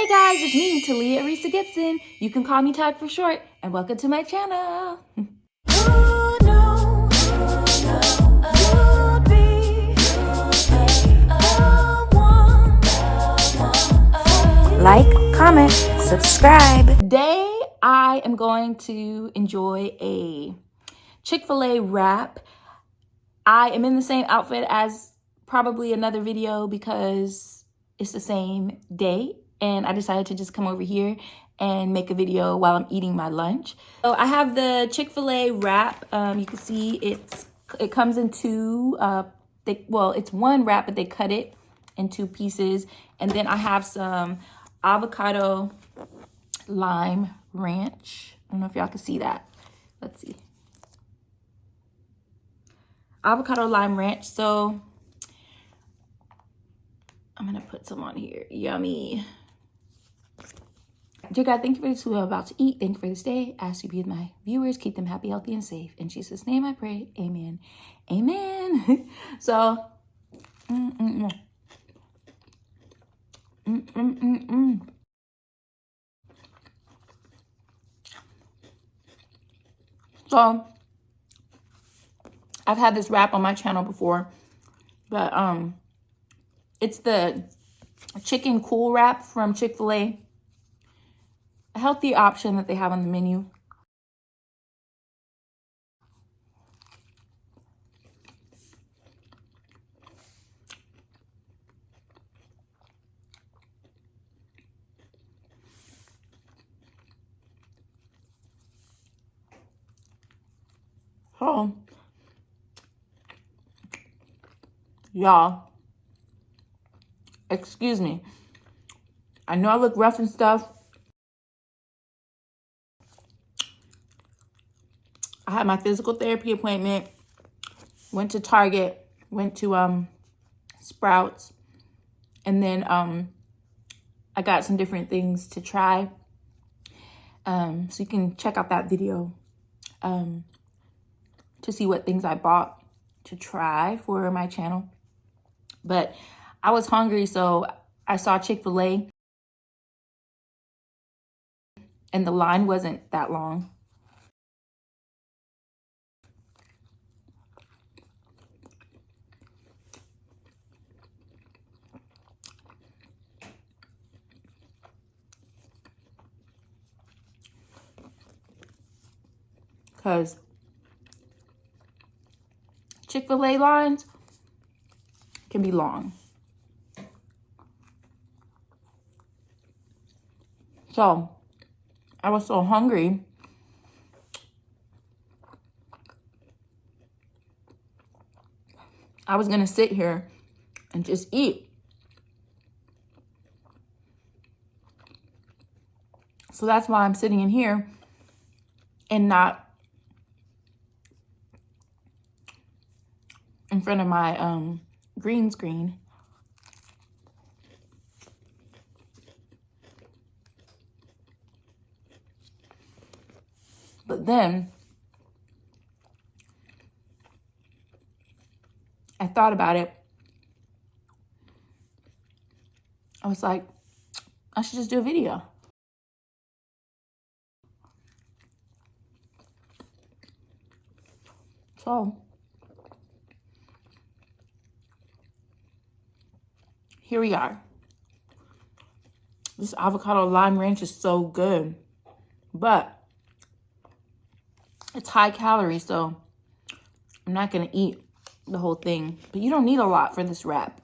guys, it's me, Talia Arisa Gibson. You can call me Tad for short, and welcome to my channel. Like, comment, subscribe. Today, I am going to enjoy a Chick-Fil-A wrap. I am in the same outfit as probably another video because it's the same day. And I decided to just come over here and make a video while I'm eating my lunch. So I have the Chick-fil-A wrap. You can see it comes in two, it's one wrap, but they cut it in two pieces. And then I have some avocado lime ranch. I don't know if y'all can see that. Let's see. Avocado lime ranch. So I'm gonna put some on here. Yummy. Dear God, thank you for this food I'm about to eat. Thank you for this day. I ask you to be with my viewers. Keep them happy, healthy, and safe. In Jesus' name I pray. Amen. Amen. So, So, I've had this wrap on my channel before, but it's the chicken cool wrap from Chick-fil-A. A healthy option that they have on the menu. So, y'all, excuse me. I know I look rough and stuff. I had my physical therapy appointment, went to Target, went to Sprouts, and then I got some different things to try. So you can check out that video to see what things I bought to try for my channel. But I was hungry, so I saw Chick-fil-A, and the line wasn't that long. Because Chick-fil-A lines can be long. So, I was so hungry. I was going to sit here and just eat. So that's why I'm sitting in here and not in front of my green screen. But then I thought about it. I was like, I should just do a video. So here we are. This avocado lime ranch is so good, but it's high calorie, so I'm not gonna eat the whole thing. But you don't need a lot for this wrap.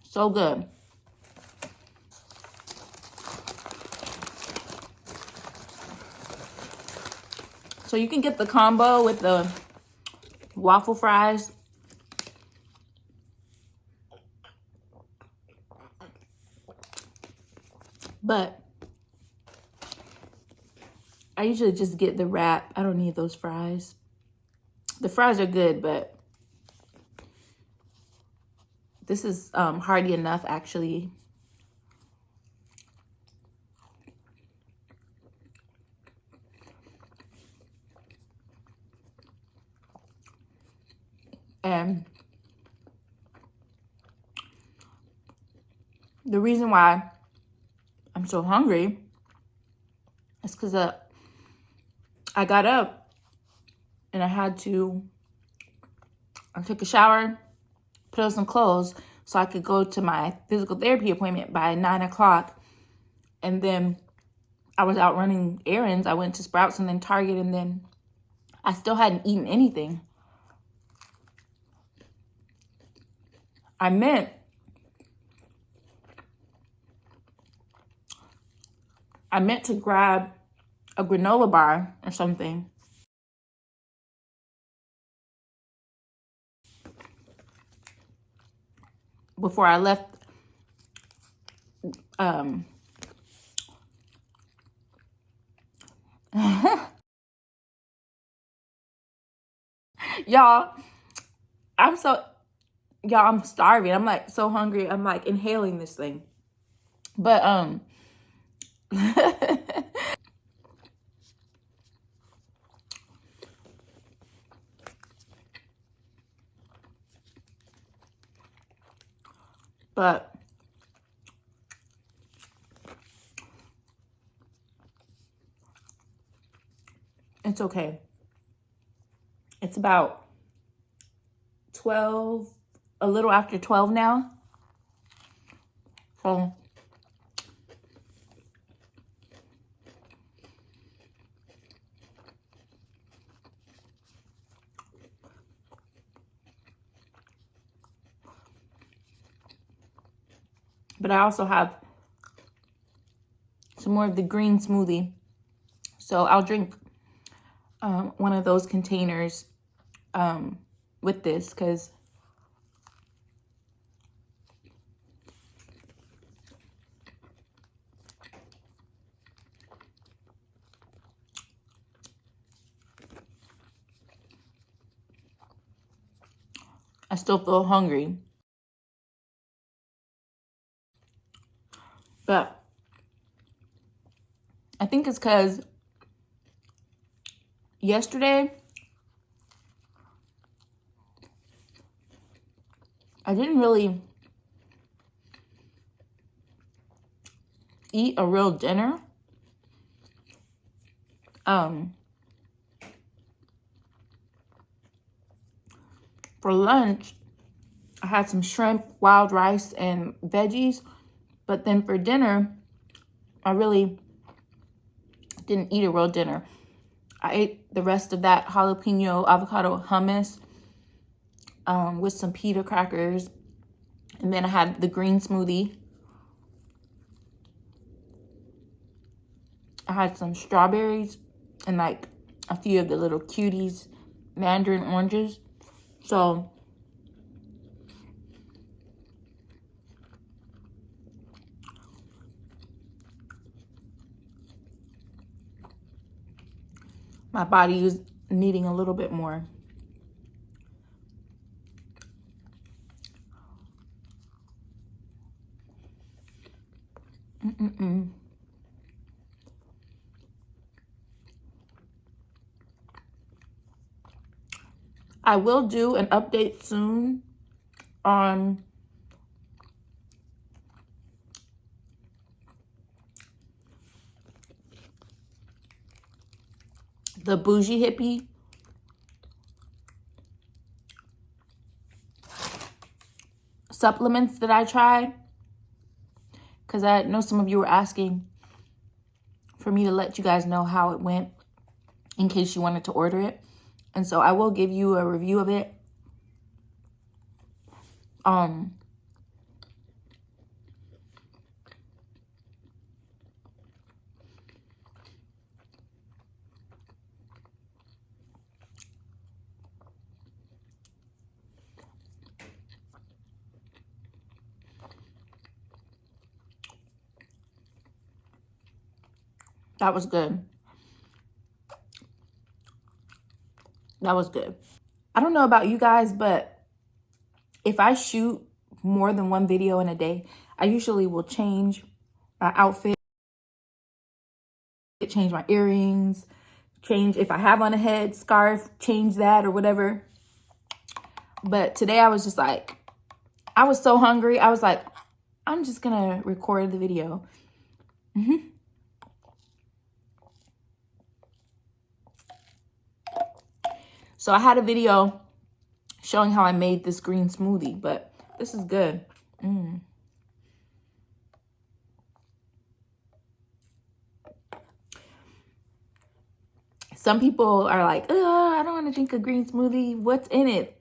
So good. So you can get the combo with the waffle fries. But I usually just get the wrap. I don't need those fries. The fries are good, but This is hearty enough, actually. And the reason why I'm so hungry is because I got up and I took a shower, put on some clothes so I could go to my physical therapy appointment by 9 o'clock. And then I was out running errands. I went to Sprouts and then Target, and then I still hadn't eaten anything. I meant to grab a granola bar or something. Before I left y'all, I'm starving. I'm like so hungry. I'm like inhaling this thing. But but it's okay. It's about 12, a little after 12 now. So but I also have some more of the green smoothie. So I'll drink one of those containers with this, because I still feel hungry. But I think it's because yesterday I didn't really eat a real dinner. For lunch, I had some shrimp, wild rice, and veggies. But then for dinner, I really didn't eat a real dinner. I ate the rest of that jalapeno avocado hummus with some pita crackers. And then I had the green smoothie. I had some strawberries and like a few of the little cuties, mandarin oranges. So my body is needing a little bit more. I will do an update soon on the bougie hippie supplements that I tried, because I know some of you were asking for me to let you guys know how it went in case you wanted to order it. And so I will give you a review of it. That was good. That was good. I don't know about you guys, but if I shoot more than one video in a day. I usually will change my outfit, change my earrings, change if I have on a head scarf, change that or whatever. But today I was just like, I was so hungry. I was like, I'm just gonna record the video. So I had a video showing how I made this green smoothie, but this is good. Some people are like, I don't want to drink a green smoothie. What's in it?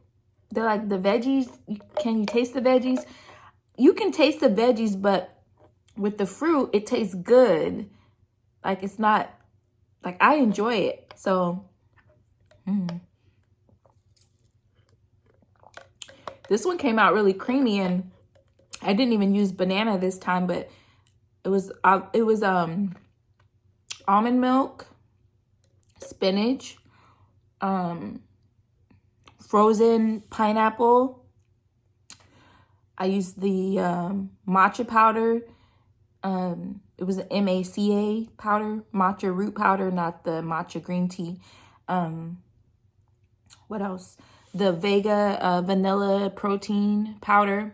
They're like, the veggies, can you taste the veggies? You can taste the veggies, but with the fruit, it tastes good. Like, it's not, like, I enjoy it. So, this one came out really creamy, and I didn't even use banana this time, but it was almond milk, spinach, frozen pineapple. I used the matcha powder. It was an MACA powder, matcha root powder, not the matcha green tea. What else? The Vega vanilla protein powder.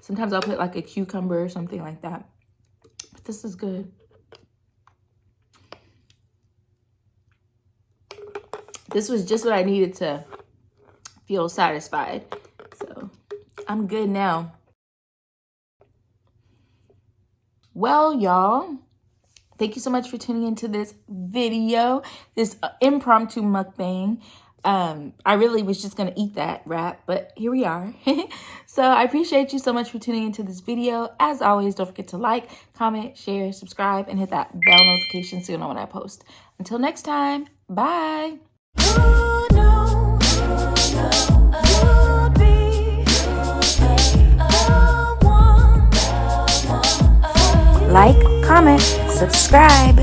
Sometimes I'll put like a cucumber or something like that. But this is good. This was just what I needed to feel satisfied. So I'm good now. Well, y'all, thank you so much for tuning into this video, this impromptu mukbang. I really was just going to eat that wrap, but here we are. So I appreciate you so much for tuning into this video. As always, don't forget to like, comment, share, subscribe, and hit that bell notification so you'll know when I post. Until next time, bye. Like, comment, subscribe.